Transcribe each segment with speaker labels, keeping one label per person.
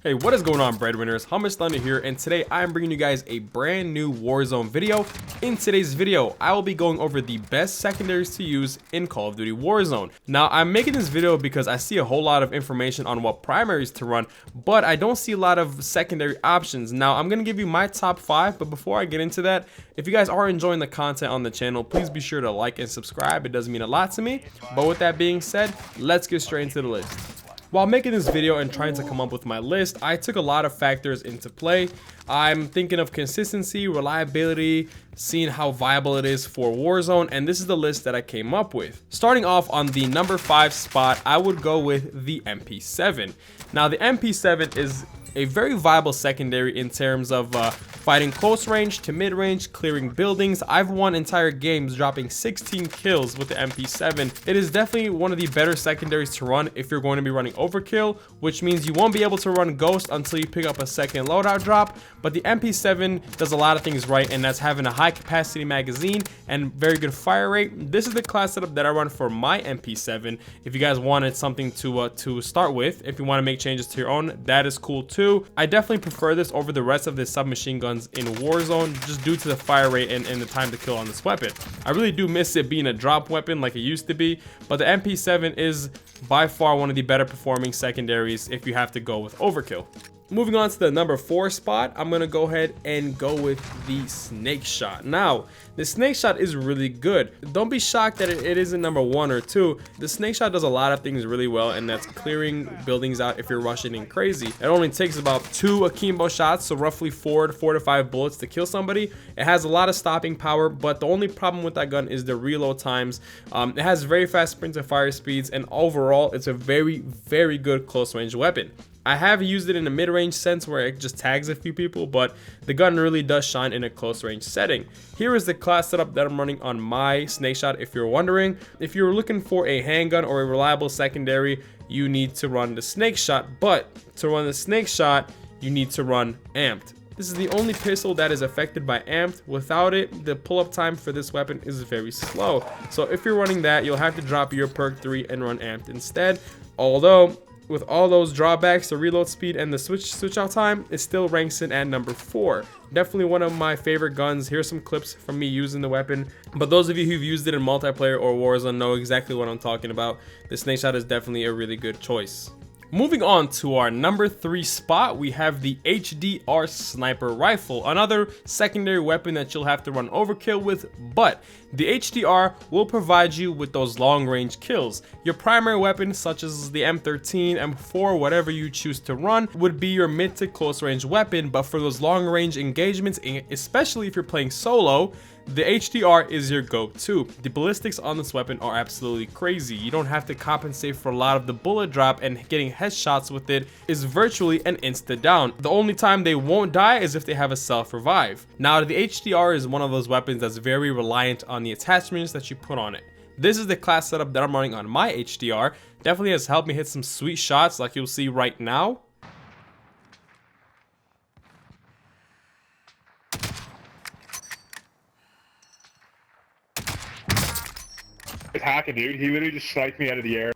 Speaker 1: Hey, what is going on, breadwinners? Hummus Thunder here, and today I'm bringing you guys a brand new Warzone video. In today's video, I will be going over the best secondaries to use in Call of Duty Warzone. Now, I'm making this video because I see a whole lot of information on what primaries to run, but I don't see a lot of secondary options. Now, I'm going to give you my top 5, but before I get into that, if you guys are enjoying the content on the channel, please be sure to like and subscribe. It does mean a lot to me. But with that being said, let's get straight into the list. While making this video and trying to come up with my list, I took a lot of factors into play. I'm thinking of consistency, reliability, seeing how viable it is for Warzone, and this is the list that I came up with. Starting off on the number 5 spot, I would go with the MP7. Now, the MP7 is a very viable secondary in terms of fighting close range to mid range, clearing buildings. I've won entire games dropping 16 kills with the MP7. It is definitely one of the better secondaries to run if you're going to be running overkill, which means you won't be able to run Ghost until you pick up a second loadout drop. But the MP7 does a lot of things right, and that's having a high capacity magazine and very good fire rate. This is the class setup that I run for my MP7. If you guys wanted something to start with, if you want to make changes to your own, that is cool too. I definitely prefer this over the rest of the submachine guns in Warzone, just due to the fire rate and the time to kill on this weapon. I really do miss it being a drop weapon like it used to be, but the MP7 is by far one of the better performing secondaries if you have to go with overkill. Moving on to the number 4 spot, I'm going to go ahead and go with the SNAKESHOT. Now, the SNAKESHOT is really good. Don't be shocked that it isn't number 1 or 2. The SNAKESHOT does a lot of things really well, and that's clearing buildings out if you're rushing in crazy. It only takes about 2 akimbo shots, so roughly 4 to 5 bullets to kill somebody. It has a lot of stopping power, but the only problem with that gun is the reload times. It has very fast sprint and fire speeds, and overall, it's a very, very good close range weapon. I have used it in a mid-range sense where it just tags a few people, but the gun really does shine in a close range setting. Here is the class setup that I'm running on my SNAKESHOT. If you're wondering, if you're looking for a handgun or a reliable secondary, you need to run the SNAKESHOT, but to run the SNAKESHOT, you need to run amped. This is the only pistol that is affected by amped. Without it, the pull-up time for this weapon is very slow. So if you're running that, you'll have to drop your perk 3 and run amped instead. Although, with all those drawbacks, the reload speed and the switch out time, it still ranks in at number 4. Definitely one of my favorite guns. Here's some clips from me using the weapon. But those of you who've used it in multiplayer or Warzone know exactly what I'm talking about. The SNAKESHOT is definitely a really good choice. Moving on to our number 3 spot, we have the HDR sniper rifle, another secondary weapon that you'll have to run overkill with, but the HDR will provide you with those long range kills. Your primary weapon, such as the M13, M4, whatever you choose to run, would be your mid to close range weapon, but for those long range engagements, especially if you're playing solo, the HDR is your go-to. The ballistics on this weapon are absolutely crazy. You don't have to compensate for a lot of the bullet drop, and getting headshots with it is virtually an insta down. The only time they won't die is if they have a self-revive. Now, the HDR is one of those weapons that's very reliant on the attachments that you put on it. This is the class setup that I'm running on my HDR. Definitely has helped me hit some sweet shots like you'll see right now.
Speaker 2: It's hacking, dude. He literally just sniped me out of the air.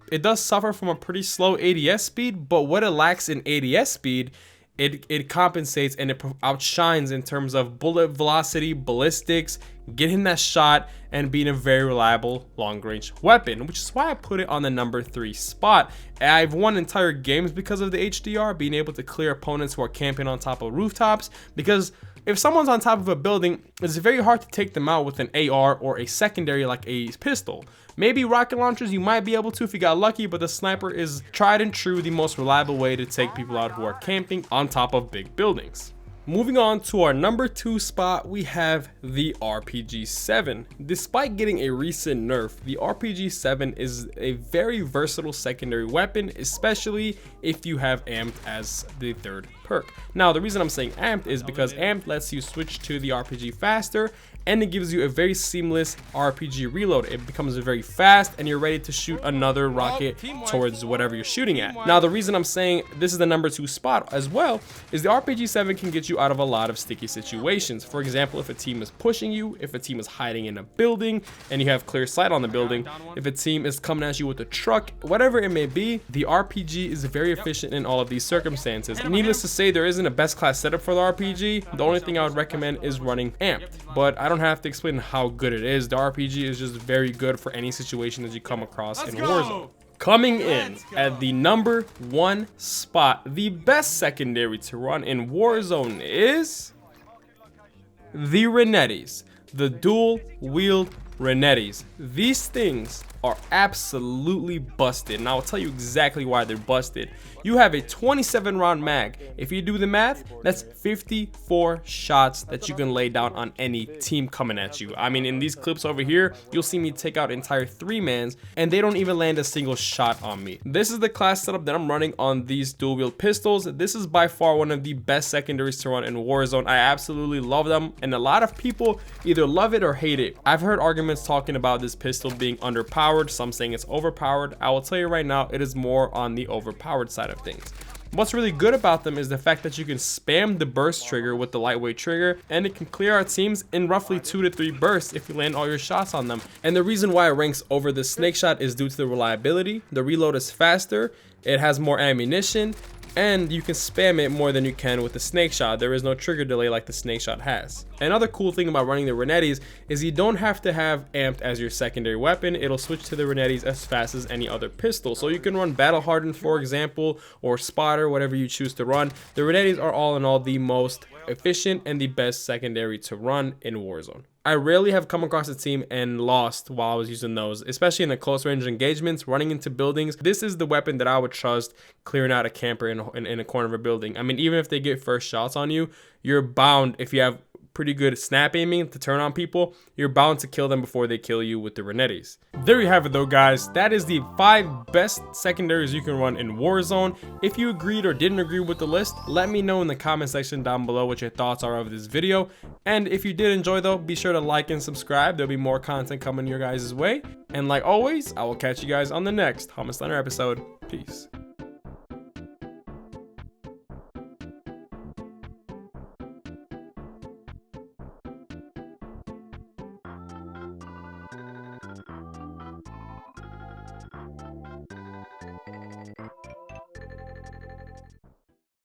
Speaker 1: It does suffer from a pretty slow ADS speed, but what it lacks in ADS speed, it compensates and it outshines in terms of bullet velocity, ballistics, getting that shot, and being a very reliable long-range weapon, which is why I put it on the number 3 spot. I've won entire games because of the HDR, being able to clear opponents who are camping on top of rooftops, because if someone's on top of a building, it's very hard to take them out with an AR or a secondary like a pistol. Maybe rocket launchers you might be able to if you got lucky, but the sniper is tried and true the most reliable way to take people out who are camping on top of big buildings. Moving on to our number 2 spot, we have the RPG-7. Despite getting a recent nerf, the RPG-7 is a very versatile secondary weapon, especially if you have amped as the 3rd perk. Now, the reason I'm saying amped is because amped lets you switch to the RPG faster, and it gives you a very seamless RPG reload. It becomes very fast, and you're ready to shoot another rocket towards whatever you're shooting at. Now, the reason I'm saying this is the number 2 spot as well is the RPG-7 can get you you out of a lot of sticky situations. For example, if a team is pushing you, if a team is hiding in a building and you have clear sight on the building, if a team is coming at you with a truck, whatever it may be, the RPG is very efficient in all of these circumstances. Needless to say, there isn't a best class setup for the RPG. The only thing I would recommend is running amped, but I don't have to explain how good it is. The RPG is just very good for any situation that you come across in Warzone. Coming in at the number 1 spot, the best secondary to run in Warzone is the RENETTIs, the dual wield RENETTIs. These things are absolutely busted, and I'll tell you exactly why they're busted. You have a 27 round mag. If you do the math, that's 54 shots that you can lay down on any team coming at you. I mean, in these clips over here, you'll see me take out entire 3-mans, and they don't even land a single shot on me. This is the class setup that I'm running on these dual wield pistols. This is by far one of the best secondaries to run in Warzone. I absolutely love them, and a lot of people either love it or hate it. I've heard arguments talking about this pistol being underpowered, some saying it's overpowered. I will tell you right now, it is more on the overpowered side of things. What's really good about them is the fact that you can spam the burst trigger with the lightweight trigger, and it can clear our teams in roughly 2 to 3 bursts if you land all your shots on them. And the reason why it ranks over the SNAKESHOT is due to the reliability. The reload is faster, it has more ammunition, and you can spam it more than you can with the SNAKESHOT. There is no trigger delay like the SNAKESHOT has. Another cool thing about running the RENETTIs is you don't have to have amped as your secondary weapon. It'll switch to the RENETTIs as fast as any other pistol. So you can run Battle Hardened, for example, or Spotter, whatever you choose to run. The RENETTIs are all in all the most efficient and the best secondary to run in Warzone. I rarely have come across a team and lost while I was using those, especially in the close range engagements, running into buildings. This is the weapon that I would trust clearing out a camper in a corner of a building. I mean, even if they get first shots on you, you're bound, if you have pretty good snap aiming to turn on people, you're bound to kill them before they kill you with the RENETTIs. There you have it though, guys. That is the 5 best secondaries you can run in Warzone. If you agreed or didn't agree with the list, let me know in the comment section down below what your thoughts are of this video. And if you did enjoy though, be sure to like and subscribe. There'll be more content coming your guys' way. And like always, I will catch you guys on the next Hummus Thunder episode. Peace.